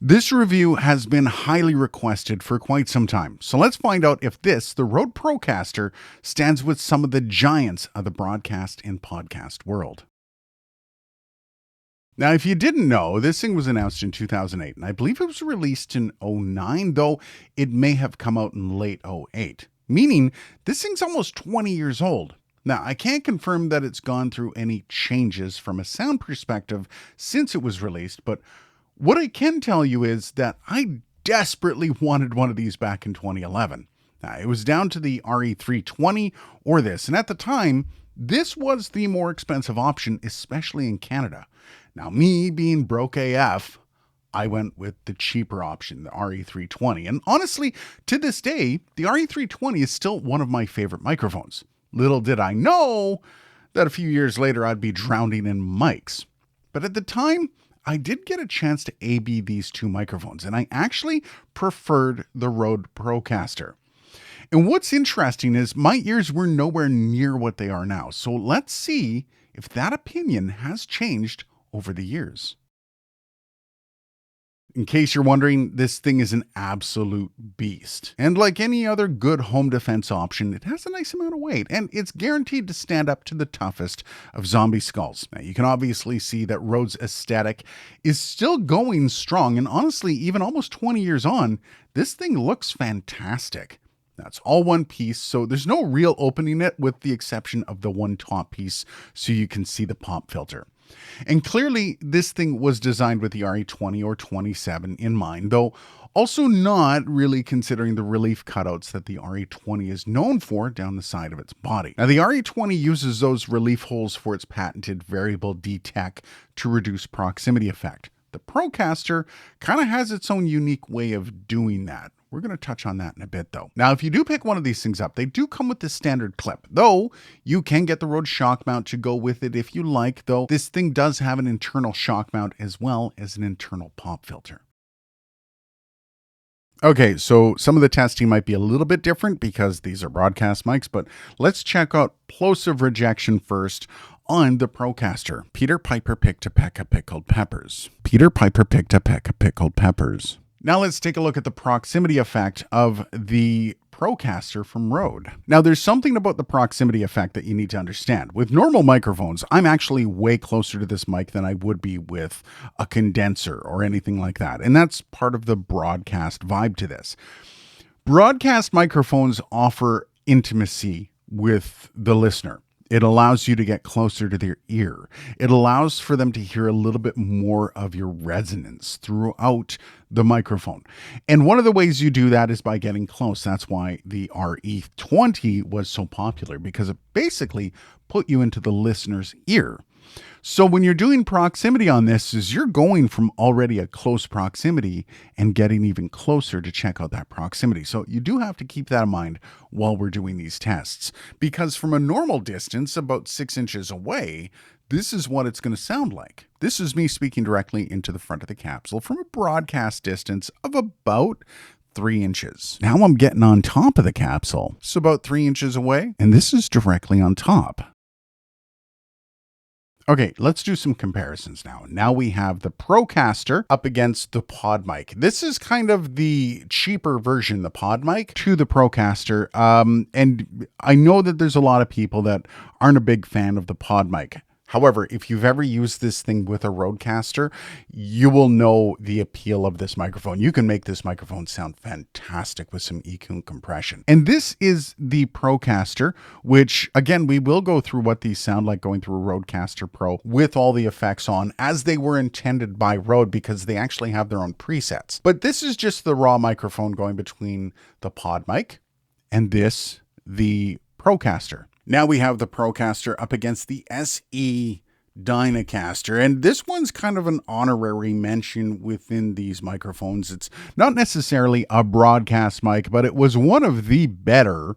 This review has been highly requested for quite some time, so let's find out if the Rode Procaster, stands with some of the giants of the broadcast and podcast world. Now, if you didn't know, this thing was announced in 2008, and I believe it was released in '09, though it may have come out in late '08, meaning this thing's almost 20 years old. Now, I can't confirm that it's gone through any changes from a sound perspective since it was released, but what I can tell you is that I desperately wanted one of these back in 2011. Now, it was down to the RE320 or this, and at the time, this was the more expensive option, especially in Canada. Now, me being broke AF, I went with the cheaper option, the RE320. And honestly, to this day, the RE320 is still one of my favorite microphones. Little did I know that a few years later I'd be drowning in mics. But at the time, I did get a chance to A/B these two microphones, and I actually preferred the Rode Procaster. And what's interesting is my ears were nowhere near what they are now. So let's see if that opinion has changed over the years. In case you're wondering, this thing is an absolute beast. And like any other good home defense option, it has a nice amount of weight, and it's guaranteed to stand up to the toughest of zombie skulls. Now, you can obviously see that Rode's aesthetic is still going strong, and honestly, even almost 20 years on, this thing looks fantastic. That's all one piece, so there's no real opening it with the exception of the one top piece so you can see the pop filter. And clearly, this thing was designed with the RE20 or 27 in mind, though also not really considering the relief cutouts that the RE20 is known for down the side of its body. Now, the RE20 uses those relief holes for its patented variable D-Tech to reduce proximity effect. The Procaster kind of has its own unique way of doing that. We're going to touch on that in a bit, though. Now, if you do pick one of these things up, they do come with the standard clip, though you can get the Rode shock mount to go with it if you like, though this thing does have an internal shock mount as well as an internal pop filter. Okay, so some of the testing might be a little bit different because these are broadcast mics, but let's check out plosive rejection first on the Procaster. Peter Piper picked a peck of pickled peppers. Peter Piper picked a peck of pickled peppers. Now let's take a look at the proximity effect of the Procaster from Rode. Now there's something about the proximity effect that you need to understand. With normal microphones, I'm actually way closer to this mic than I would be with a condenser or anything like that. And that's part of the broadcast vibe to this. Broadcast microphones offer intimacy with the listener. It allows you to get closer to their ear. It allows for them to hear a little bit more of your resonance throughout the microphone. And one of the ways you do that is by getting close. That's why the RE20 was so popular, because it basically put you into the listener's ear. So when you're doing proximity on this, is you're going from already a close proximity and getting even closer to check out that proximity. So you do have to keep that in mind while we're doing these tests, because from a normal distance, about 6 inches away, this is what it's going to sound like. This is me speaking directly into the front of the capsule from a broadcast distance of about 3 inches. Now I'm getting on top of the capsule. It's about 3 inches away, and this is directly on top. Okay, let's do some comparisons now. Now we have the Procaster up against the Podmic. This is kind of the cheaper version, the Podmic, to the Procaster. And I know that there's a lot of people that aren't a big fan of the Podmic. However, if you've ever used this thing with a Rodecaster, you will know the appeal of this microphone. You can make this microphone sound fantastic with some EQ and compression. And this is the Procaster, which, again, we will go through what these sound like going through a Rodecaster Pro with all the effects on as they were intended by Rode, because they actually have their own presets. But this is just the raw microphone going between the Podmic and this, the Procaster. Now we have the Procaster up against the SE Dynacaster, and this one's kind of an honorary mention within these microphones. It's not necessarily a broadcast mic, but it was one of the better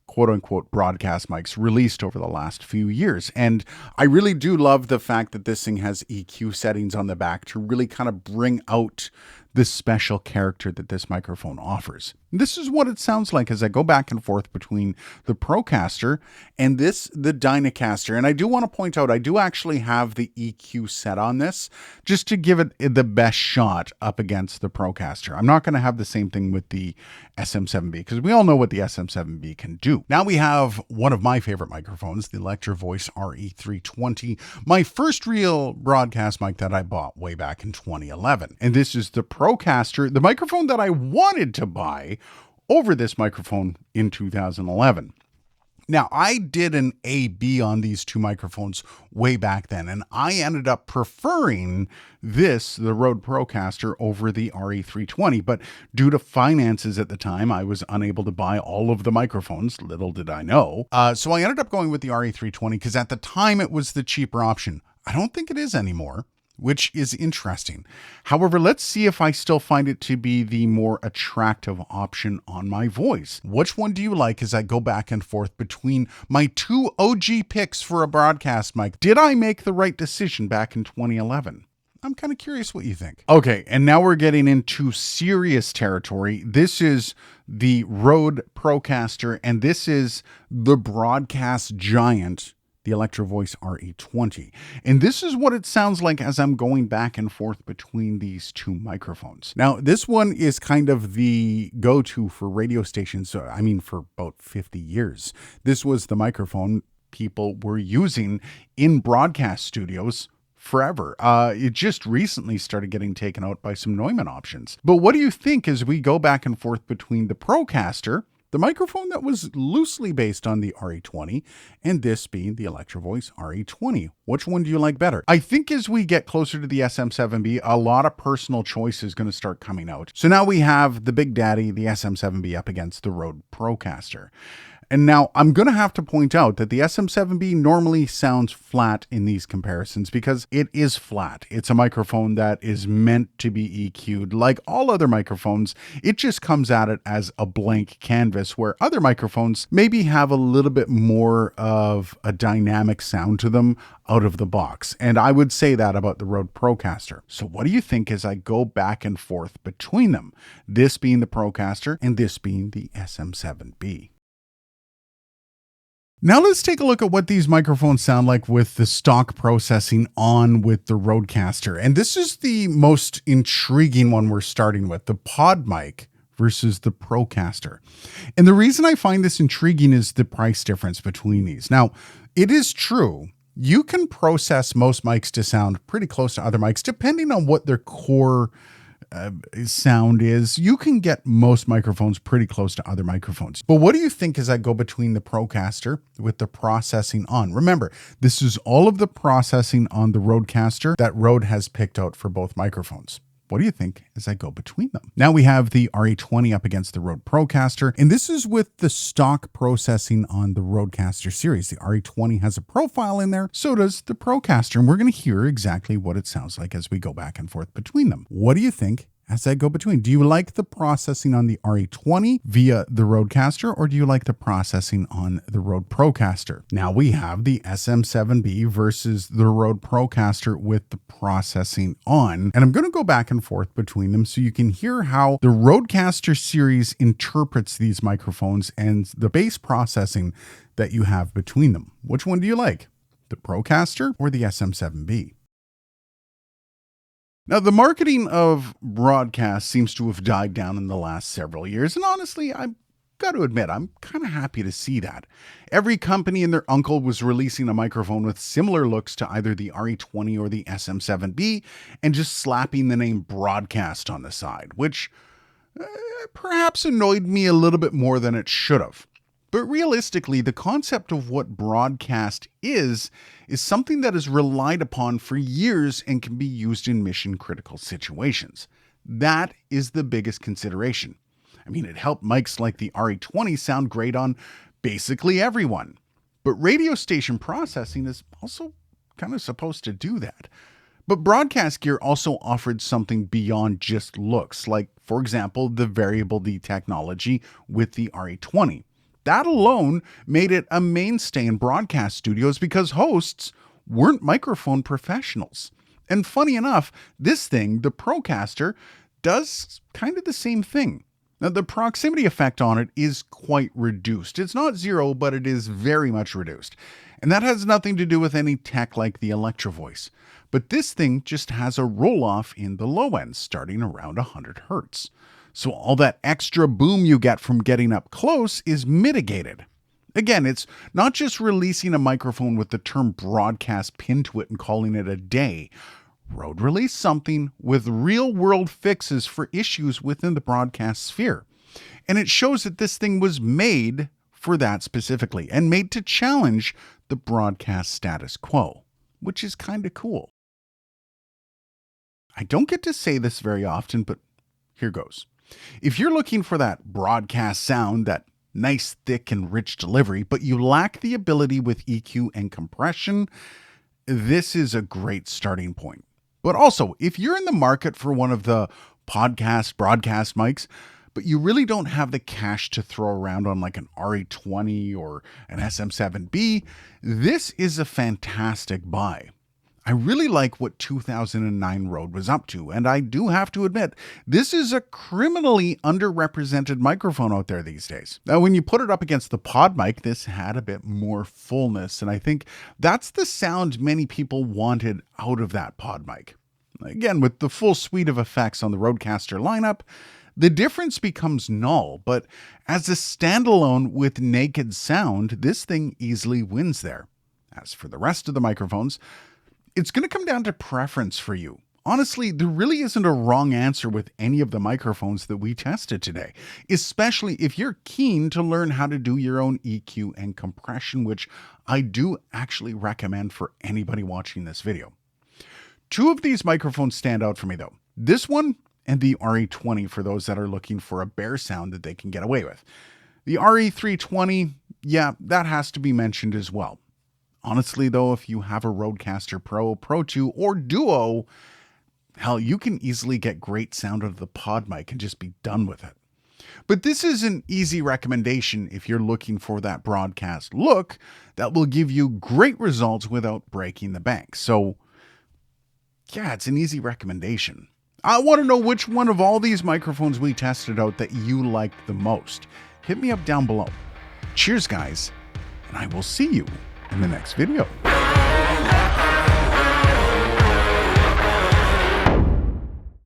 quote-unquote broadcast mics released over the last few years. And I really do love the fact that this thing has EQ settings on the back to really kind of bring out the special character that this microphone offers. This is what it sounds like as I go back and forth between the Procaster and the Dynacaster. And I do want to point out, I do actually have the EQ set on this just to give it the best shot up against the Procaster. I'm not going to have the same thing with the SM7B because we all know what the SM7B can do. Now we have one of my favorite microphones, the Electro Voice RE320, my first real broadcast mic that I bought way back in 2011. And this is the Procaster, the microphone that I wanted to buy over this microphone in 2011. Now, I did an A/B on these two microphones way back then, and I ended up preferring the Rode Procaster, over the RE320, but due to finances at the time, I was unable to buy all of the microphones, little did I know. So I ended up going with the RE320 because at the time it was the cheaper option. I don't think it is anymore, which is interesting. However, let's see if I still find it to be the more attractive option on my voice. Which one do you like as I go back and forth between my two OG picks for a broadcast mic? Did I make the right decision back in 2011? I'm kind of curious what you think. Okay, and now we're getting into serious territory. This is the Rode Procaster, and this is the broadcast giant, the Electro Voice RE20. And this is what it sounds like as I'm going back and forth between these two microphones. Now, this one is kind of the go-to for radio stations, for about 50 years. This was the microphone people were using in broadcast studios forever. It just recently started getting taken out by some Neumann options. But what do you think as we go back and forth between the Procaster, the microphone that was loosely based on the RE20, and this being the Electro Voice RE20? Which one do you like better? I think as we get closer to the SM7B, a lot of personal choice is going to start coming out. So now we have the Big Daddy, the SM7B, up against the Rode Procaster. And now I'm going to have to point out that the SM7B normally sounds flat in these comparisons because it is flat. It's a microphone that is meant to be EQ'd. Like all other microphones, it just comes at it as a blank canvas, where other microphones maybe have a little bit more of a dynamic sound to them out of the box. And I would say that about the Rode Procaster. So what do you think as I go back and forth between them? This being the Procaster and this being the SM7B. Now let's take a look at what these microphones sound like with the stock processing on with the Rodecaster. And this is the most intriguing one we're starting with, the Podmic versus the Procaster. And the reason I find this intriguing is the price difference between these. Now, it is true, you can process most mics to sound pretty close to other mics, depending on what their core sound is. You can get most microphones pretty close to other microphones. But what do you think as I go between the Procaster with the processing on? Remember, this is all of the processing on the Rodecaster that Rode has picked out for both microphones. What do you think as I go between them? Now we have the RE20 up against the Rode Procaster, and this is with the stock processing on the Rodecaster series. The RE20 has a profile in there, so does the Procaster, and we're going to hear exactly what it sounds like as we go back and forth between them. What do you think as I go between? Do you like the processing on the RE20 via the Rodecaster, or do you like the processing on the Rode Procaster? Now we have the SM7B versus the Rode Procaster with the processing on, and I'm going to go back and forth between them so you can hear how the Rodecaster series interprets these microphones and the bass processing that you have between them. Which one do you like? The Procaster or the SM7B? Now, the marketing of broadcast seems to have died down in the last several years, and honestly, I've got to admit, I'm kind of happy to see that. Every company and their uncle was releasing a microphone with similar looks to either the RE20 or the SM7B, and just slapping the name broadcast on the side, which perhaps annoyed me a little bit more than it should have. But realistically, the concept of what broadcast is something that is relied upon for years and can be used in mission-critical situations. That is the biggest consideration. I mean, it helped mics like the RE20 sound great on basically everyone. But radio station processing is also kind of supposed to do that. But broadcast gear also offered something beyond just looks, like, for example, the variable D technology with the RE20. That alone made it a mainstay in broadcast studios because hosts weren't microphone professionals. And funny enough, this thing, the Procaster, does kind of the same thing. Now, the proximity effect on it is quite reduced. It's not zero, but it is very much reduced. And that has nothing to do with any tech like the Electro Voice. But this thing just has a roll-off in the low end, starting around 100 hertz. So all that extra boom you get from getting up close is mitigated. Again, it's not just releasing a microphone with the term broadcast pinned to it and calling it a day. Rode released something with real-world fixes for issues within the broadcast sphere. And it shows that this thing was made for that specifically, and made to challenge the broadcast status quo, which is kind of cool. I don't get to say this very often, but here goes. If you're looking for that broadcast sound, that nice, thick, and rich delivery, but you lack the ability with EQ and compression, this is a great starting point. But also, if you're in the market for one of the broadcast mics, but you really don't have the cash to throw around on like an RE20 or an SM7B, this is a fantastic buy. I really like what 2009 Rode was up to, and I do have to admit, this is a criminally underrepresented microphone out there these days. Now, when you put it up against the Podmic, this had a bit more fullness, and I think that's the sound many people wanted out of that Podmic. Again, with the full suite of effects on the Rodecaster lineup, the difference becomes null, but as a standalone with naked sound, this thing easily wins there. As for the rest of the microphones, it's going to come down to preference for you. Honestly, there really isn't a wrong answer with any of the microphones that we tested today, especially if you're keen to learn how to do your own EQ and compression, which I do actually recommend for anybody watching this video. Two of these microphones stand out for me though. This one and the RE20 for those that are looking for a bare sound that they can get away with. The RE320, yeah, that has to be mentioned as well. Honestly though, if you have a Rodecaster Pro, Pro 2, or Duo, hell, you can easily get great sound out of the Podmic and just be done with it. But this is an easy recommendation if you're looking for that broadcast look that will give you great results without breaking the bank. So yeah, it's an easy recommendation. I want to know which one of all these microphones we tested out that you liked the most. Hit me up down below. Cheers, guys, and I will see you in the next video.